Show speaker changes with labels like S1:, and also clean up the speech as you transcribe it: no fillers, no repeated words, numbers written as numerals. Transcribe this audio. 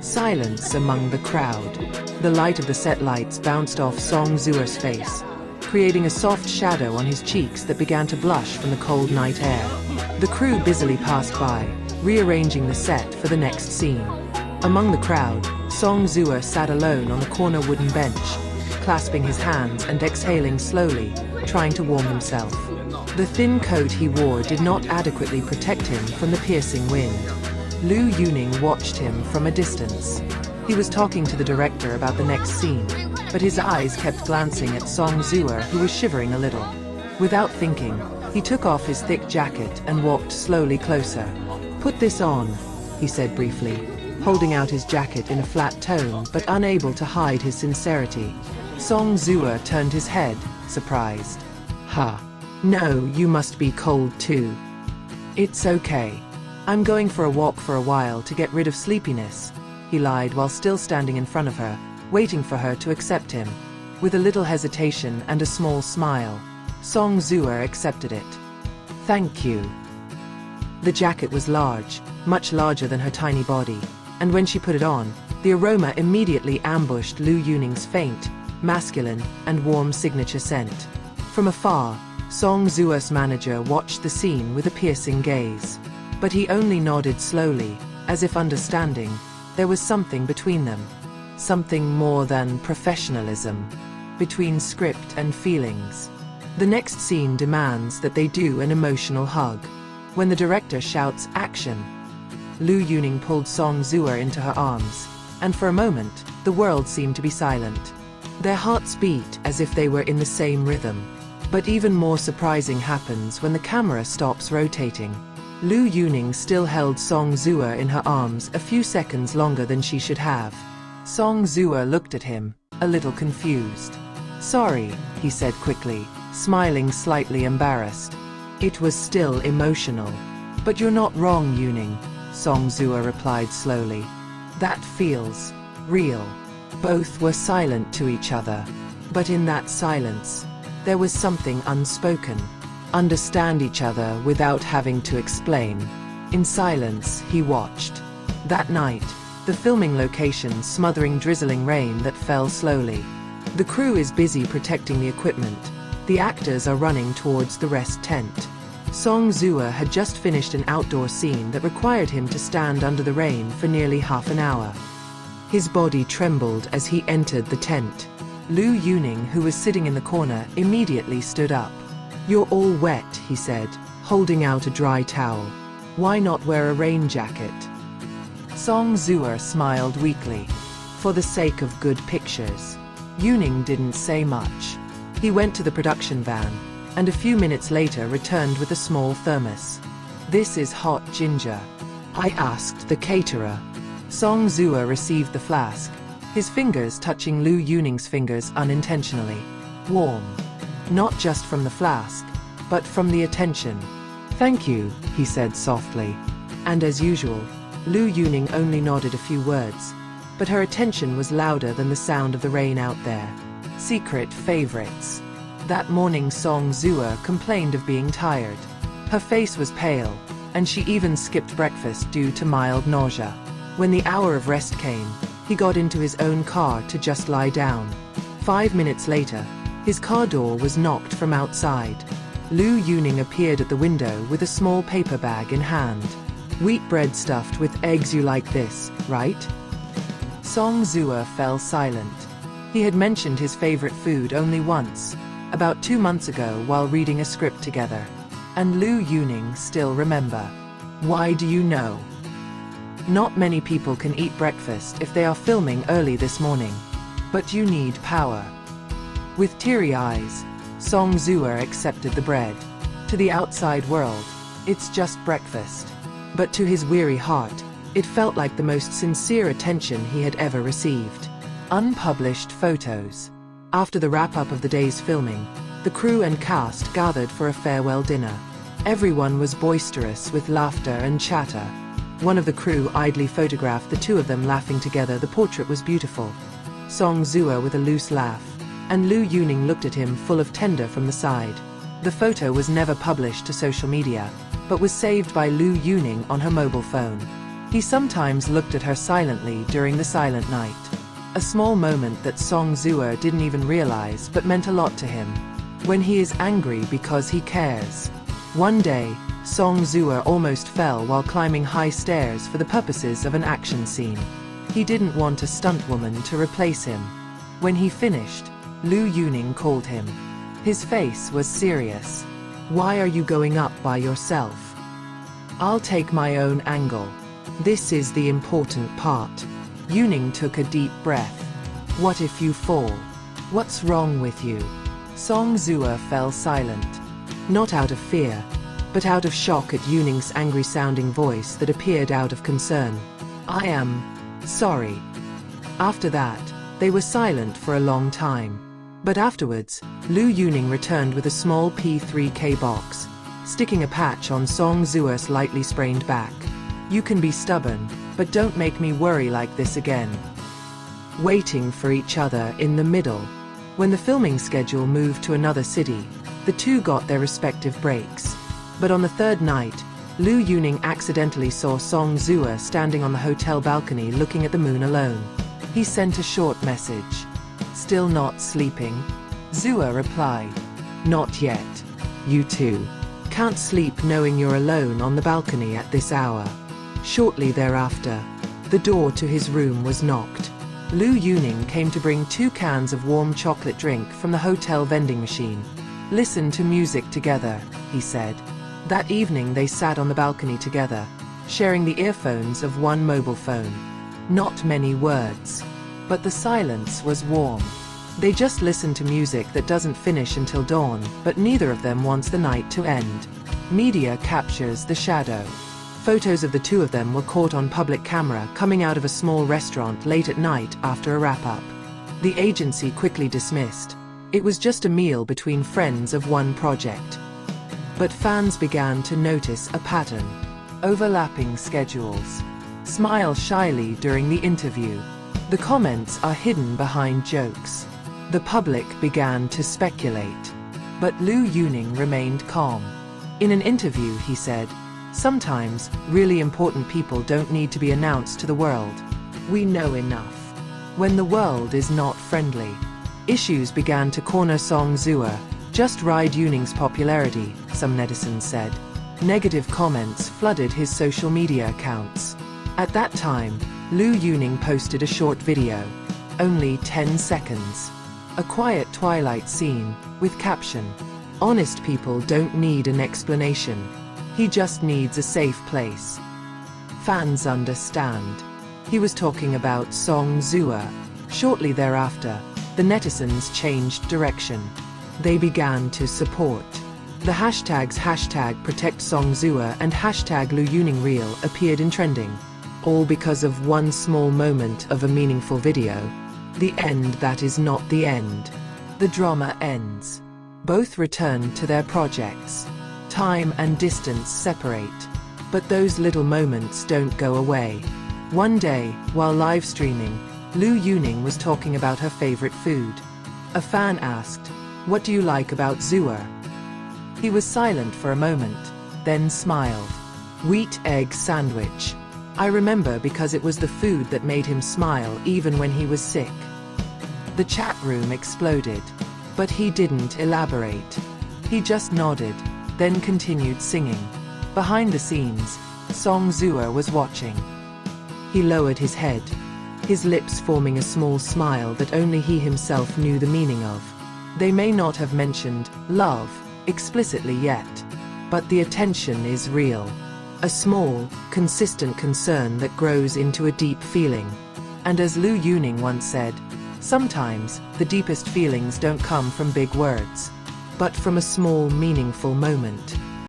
S1: Silence among the crowd. The light of the set lights bounced off Song Zuer's face, creating a soft shadow on his cheeks that began to blush from the cold night air. The crew busily passed by, rearranging the set for the next scene. Among the crowd, Song Zuer sat alone on a corner wooden bench, clasping his hands and exhaling slowly, trying to warm himself. The thin coat he wore did not adequately protect him from the piercing wind. Liu Yuning watched him from a distance. He was talking to the director about the next scene, but his eyes kept glancing at Song Zuer, who was shivering a little. Without thinking, he took off his thick jacket and walked slowly closer. "Put this on," he said briefly, holding out his jacket in a flat tone but unable to hide his sincerity. Song Zuer turned his head, surprised. "Ha. No, you must be cold too." "It's okay. I'm going for a walk for a while to get rid of sleepiness," he lied while still standing in front of her, waiting for her to accept him. With a little hesitation and a small smile, Song Zuer accepted it. "Thank you." The jacket was large, much larger than her tiny body, and when she put it on, the aroma immediately ambushed Liu Yuning's faint, masculine, and warm signature scent. From afar, Song Zuer's manager watched the scene with a piercing gaze. But he only nodded slowly, as if understanding. There was something between them. Something more than professionalism. Between script and feelings. The next scene demands that they do an emotional hug. When the director shouts, "Action!" Liu Yuning pulled Song Zuer into her arms, and for a moment, the world seemed to be silent. Their hearts beat as if they were in the same rhythm. But even more surprising happens when the camera stops rotating. Liu Yuning still held Song Zuer in her arms a few seconds longer than she should have. Song Zuer looked at him, a little confused. "Sorry," he said quickly, smiling slightly embarrassed. "It was still emotional." "But you're not wrong, Yuning," Song Zuer replied slowly. "That feels real." Both were silent to each other. But in that silence, there was something unspoken. Understand each other without having to explain. In silence, he watched. That night, the filming location smothering drizzling rain that fell slowly. The crew is busy protecting the equipment. The actors are running towards the rest tent. Song Zuer had just finished an outdoor scene that required him to stand under the rain for nearly half an hour. His body trembled as he entered the tent. Liu Yuning, who was sitting in the corner, immediately stood up. "You're all wet," he said, holding out a dry towel. "Why not wear a rain jacket?" Song Zuer smiled weakly. For the sake of good pictures. Yuning didn't say much. He went to the production van, and a few minutes later returned with a small thermos. "This is hot ginger," I asked the caterer. Song Zuer received the flask, his fingers touching Liu Yuning's fingers unintentionally. Warm. Not just from the flask, but from the attention. "Thank you," he said softly. And as usual, Liu Yuning only nodded a few words, but her attention was louder than the sound of the rain out there. Secret favorites. That morning Song Zuer complained of being tired. Her face was pale, and she even skipped breakfast due to mild nausea. When the hour of rest came, he got into his own car to just lie down. 5 minutes later, his car door was knocked from outside. Liu Yuning appeared at the window with a small paper bag in hand. "Wheat bread stuffed with eggs, you like this, right?" Song Zuer fell silent. He had mentioned his favorite food only once, about 2 months ago while reading a script together. And Liu Yuning still remember. "Why do you know?" Not many people can eat breakfast if they are filming early this morning. But you need power. With teary eyes, Song Zuer accepted the bread. To the outside world, it's just breakfast. But to his weary heart, it felt like the most sincere attention he had ever received. Unpublished photos. After the wrap-up of the day's filming, the crew and cast gathered for a farewell dinner. Everyone was boisterous with laughter and chatter. One of the crew idly photographed the two of them laughing together. The portrait was beautiful. Song Zuer with a loose laugh, and Liu Yuning looked at him full of tender from the side. The photo was never published to social media, but was saved by Liu Yuning on her mobile phone. He sometimes looked at her silently during the silent night. A small moment that Song Zuer didn't even realize but meant a lot to him. When he is angry because he cares. One day, Song Zuer almost fell while climbing high stairs for the purposes of an action scene. He didn't want a stuntwoman to replace him. When he finished, Liu Yuning called him. His face was serious. "Why are you going up by yourself?" "I'll take my own angle. This is the important part." Yuning took a deep breath. "What if you fall? What's wrong with you?" Song Zuer fell silent. Not out of fear, but out of shock at Yuning's angry-sounding voice that appeared out of concern. "I am sorry." After that, they were silent for a long time. But afterwards, Liu Yuning returned with a small P3K box, sticking a patch on Song Zuer's lightly sprained back. "You can be stubborn, but don't make me worry like this again." Waiting for each other in the middle. When the filming schedule moved to another city, the two got their respective breaks. But on the third night, Liu Yuning accidentally saw Song Zuer standing on the hotel balcony looking at the moon alone. He sent a short message. "Still not sleeping?" Zuer replied. "Not yet. You too. Can't sleep knowing you're alone on the balcony at this hour." Shortly thereafter, the door to his room was knocked. Liu Yuning came to bring 2 cans of warm chocolate drink from the hotel vending machine. "Listen to music together," he said. That evening they sat on the balcony together, sharing the earphones of one mobile phone. Not many words. But the silence was warm. They just listened to music that doesn't finish until dawn, but neither of them wants the night to end. Media captures the shadow. Photos of the two of them were caught on public camera coming out of a small restaurant late at night after a wrap-up. The agency quickly dismissed. It was just a meal between friends of one project. But fans began to notice a pattern. Overlapping schedules. Smile shyly during the interview. The comments are hidden behind jokes. The public began to speculate. But Liu Yuning remained calm. In an interview he said, "Sometimes, really important people don't need to be announced to the world. We know enough." When the world is not friendly. Issues began to corner Song Zuer. "Just ride Yuning's popularity," some netizens said. Negative comments flooded his social media accounts. At that time, Liu Yuning posted a short video. Only 10 seconds. A quiet twilight scene, with caption, "Honest people don't need an explanation. He just needs a safe place." Fans understand. He was talking about Song Zuer. Shortly thereafter, the netizens changed direction. They began to support. The hashtags #ProtectSongZuer and #LiuYuningReal appeared in trending. All because of one small moment of a meaningful video. The end that is not the end. The drama ends. Both return to their projects. Time and distance separate. But those little moments don't go away. One day, while live streaming, Liu Yuning was talking about her favorite food. A fan asked, "What do you like about Zuer?" He was silent for a moment, then smiled. "Wheat egg sandwich. I remember because it was the food that made him smile even when he was sick." The chat room exploded. But he didn't elaborate. He just nodded, then continued singing. Behind the scenes, Song Zuer was watching. He lowered his head, his lips forming a small smile that only he himself knew the meaning of. They may not have mentioned love explicitly yet, but the attention is real. A small, consistent concern that grows into a deep feeling. And as Liu Yuning once said, sometimes the deepest feelings don't come from big words, but from a small, meaningful moment.